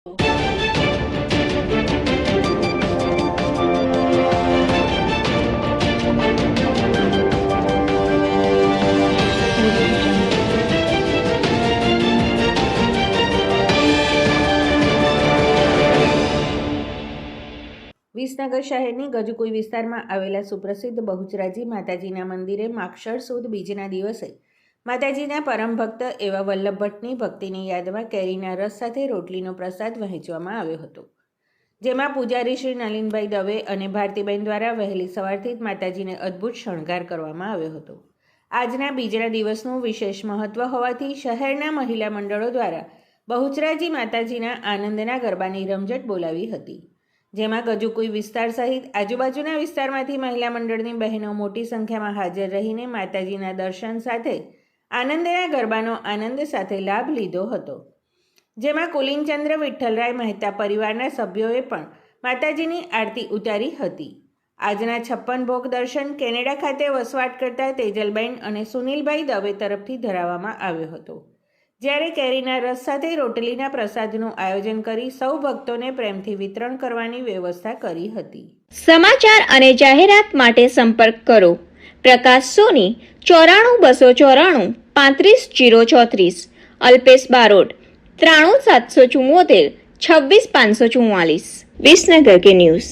વિસનગર શહેરની ગજુકુઈ વિસ્તારમાં આવેલા સુપ્રસિદ્ધ બહુચરાજી માતાજીના મંદિરે માક્ષર સુદ બીજના દિવસે માતાજીના પરમ ભક્ત એવા વલ્લભ ભટ્ટની ભક્તિની યાદમાં કેરીના રસ સાથે રોટલીનો પ્રસાદ વહેંચવામાં આવ્યો હતો, જેમાં પૂજારી શ્રી નલિનભાઈ દવે અને ભારતીબેન દ્વારા વહેલી સવારથી જ માતાજીને અદ્ભુત શણગાર કરવામાં આવ્યો હતો. આજના બીજના દિવસનું વિશેષ મહત્વ હોવાથી શહેરના મહિલા મંડળો દ્વારા બહુચરાજી માતાજીના આનંદના ગરબાની રમઝટ બોલાવી હતી, જેમાં ગજુકુઈ વિસ્તાર સહિત આજુબાજુના વિસ્તારમાંથી મહિલા મંડળની બહેનો મોટી સંખ્યામાં હાજર રહીને માતાજીના દર્શન સાથે આનંદના ગરબાનો આનંદ સાથે લાભ લીધો હતો, જેમાં કુલિનચંદ્ર વિઠ્ઠલરાય મહેતા પરિવારના સભ્યોએ પણ માતાજીની આરતી ઉતારી હતી. આજના 56 ભોગ દર્શન કેનેડા ખાતે વસવાટ કરતા તેજલબેન અને સુનિલભાઈ દવે તરફથી ધરાવવામાં આવ્યો હતો, જ્યારે કેરીના રસ સાથે રોટલીના પ્રસાદનું આયોજન કરી સૌ ભક્તોને પ્રેમથી વિતરણ કરવાની વ્યવસ્થા કરી હતી. સમાચાર અને જાહેરાત માટે સંપર્ક કરો પ્રકાશ સોની 94 294 35 034, અલ્પેશ બારોટ 93 774 26 544. વિસનગર કે ન્યૂઝ.